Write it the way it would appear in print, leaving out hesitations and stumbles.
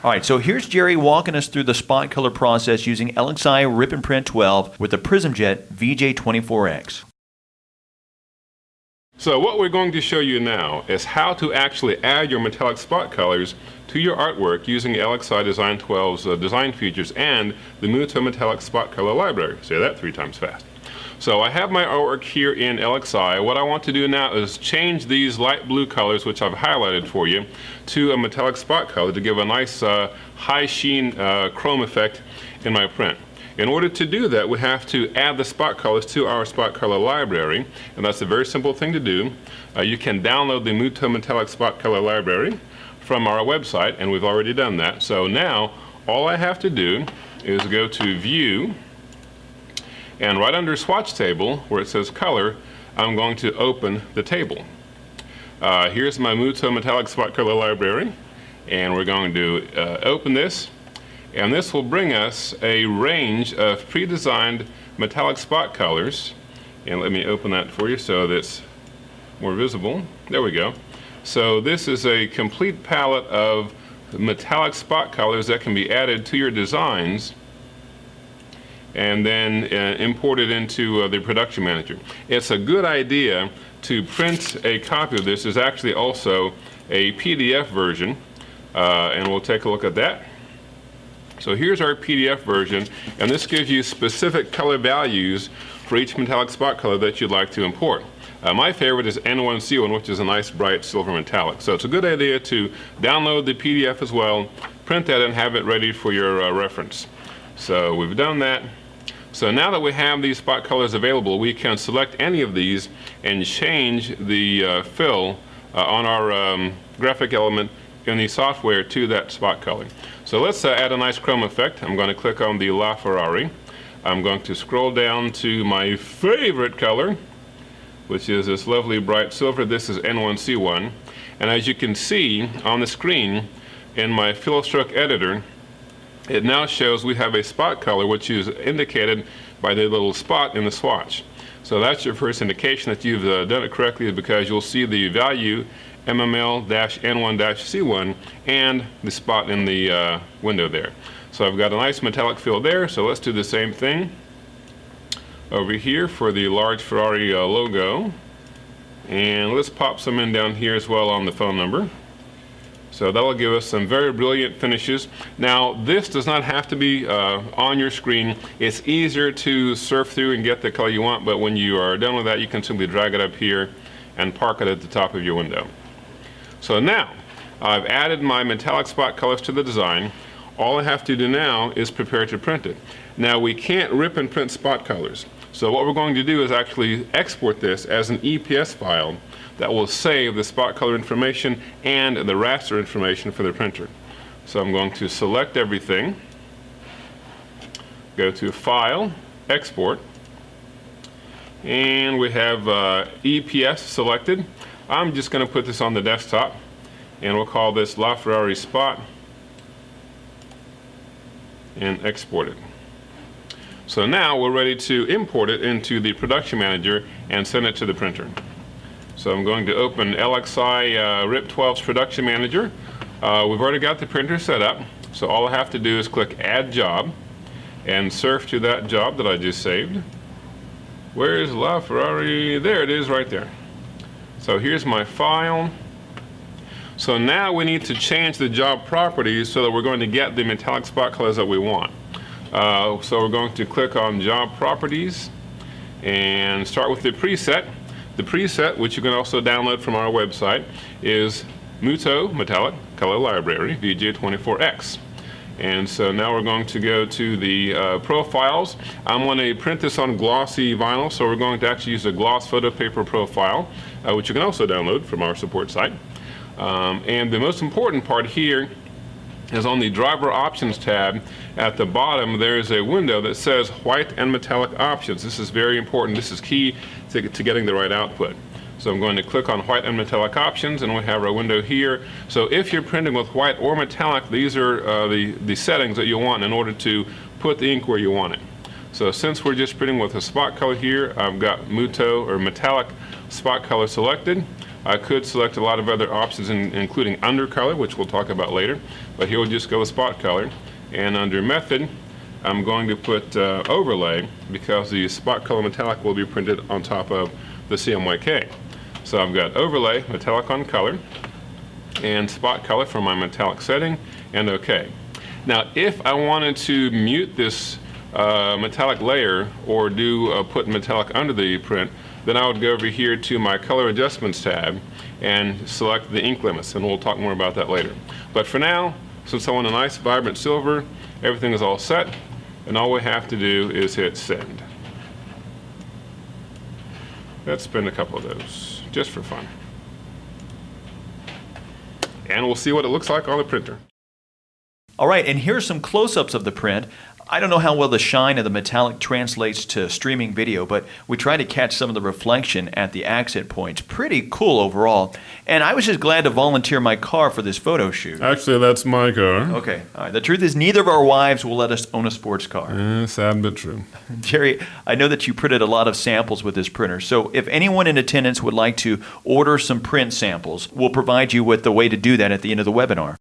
All right, so here's Jerry walking us through the spot color process using LXI Rip and Print 12 with the PrismJET VJ24X. So what we're going to show you now is how to actually add your metallic spot colors to your artwork using LXI Design 12's design features and the Muto Metallic Spot Color Library. Say that 3 times fast. So I have my artwork here in LXI. What I want to do now is change these light blue colors, which I've highlighted for you, to a metallic spot color to give a nice high sheen chrome effect in my print. In order to do that, we have to add the spot colors to our spot color library, and that's a very simple thing to do. You can download the Muto Metallic Spot Color Library from our website, and we've already done that. So now all I have to do is go to View, and right under Swatch Table, where it says Color, I'm going to open the table. Here's my Muto Metallic Spot Color Library, and we're going to open this, and this will bring us a range of pre-designed metallic spot colors. And let me open that for you so that's more visible. There we go. So this is a complete palette of metallic spot colors that can be added to your designs and then imported into the production manager. It's a good idea to print a copy of this. There's actually also a PDF version, and we'll take a look at that. So here's our PDF version, and this gives you specific color values for each metallic spot color that you'd like to import. My favorite is N1C1, which is a nice bright silver metallic. So it's a good idea to download the PDF as well, print that, and have it ready for your reference. So we've done that. So now that we have these spot colors available, we can select any of these and change the fill on our graphic element in the software to that spot color. So let's add a nice chrome effect. I'm going to click on the LaFerrari. I'm going to scroll down to my favorite color, which is this lovely bright silver. This is N1C1. And as you can see on the screen in my fill stroke editor, it now shows we have a spot color which is indicated by the little spot in the swatch. So that's your first indication that you've done it correctly, because you'll see the value MML-N1-C1 and the spot in the window there. So I've got a nice metallic fill there, so let's do the same thing over here for the large Ferrari logo. And let's pop some in down here as well on the phone number. So that'll give us some very brilliant finishes. Now this does not have to be on your screen. It's easier to surf through and get the color you want, but when you are done with that, you can simply drag it up here and park it at the top of your window. So now I've added my metallic spot colors to the design. All I have to do now is prepare to print it. Now we can't rip and print spot colors. So what we're going to do is actually export this as an EPS file that will save the spot color information and the raster information for the printer. So I'm going to select everything, go to File, Export, and we have EPS selected. I'm just going to put this on the desktop, and we'll call this LaFerrari Spot and export it. So now we're ready to import it into the production manager and send it to the printer. So I'm going to open LXI RIP 12's production manager. We've already got the printer set up, so all I have to do is click Add Job and surf to that job that I just saved. Where's LaFerrari? There it is right there. So here's my file. So now we need to change the job properties so that we're going to get the metallic spot colors that we want. So we're going to click on Job Properties and start with the preset. The preset, which you can also download from our website, is Muto Metallic Color Library VJ24X. And so now we're going to go to the profiles. I'm going to print this on glossy vinyl, so we're going to actually use a gloss photo paper profile, which you can also download from our support site. And the most important part here is on the driver options tab. At the bottom there's a window that says white and metallic options. This is very important. This is key to getting the right output. So I'm going to click on white and metallic options, and we have our window here. So if you're printing with white or metallic, these are the settings that you want in order to put the ink where you want it. So since we're just printing with a spot color here, I've got Muto or metallic spot color selected. I could select a lot of other options, including undercolor, which we'll talk about later, but here we'll just go with spot color. And under method, I'm going to put overlay, because the spot color metallic will be printed on top of the CMYK. So I've got overlay, metallic on color, and spot color for my metallic setting, and OK. Now, if I wanted to mute this metallic layer or put metallic under the print, then I would go over here to my color adjustments tab and select the ink limits, and we'll talk more about that later. But for now, since I want a nice vibrant silver, everything is all set, and all we have to do is hit send. Let's spin a couple of those just for fun. And we'll see what it looks like on the printer. All right, and here's some close-ups of the print. I don't know how well the shine of the metallic translates to streaming video, but we try to catch some of the reflection at the accent points. Pretty cool overall. And I was just glad to volunteer my car for this photo shoot. Actually, that's my car. Okay. All right. The truth is, neither of our wives will let us own a sports car. Sad but true. Jerry, I know that you printed a lot of samples with this printer, so if anyone in attendance would like to order some print samples, we'll provide you with the way to do that at the end of the webinar.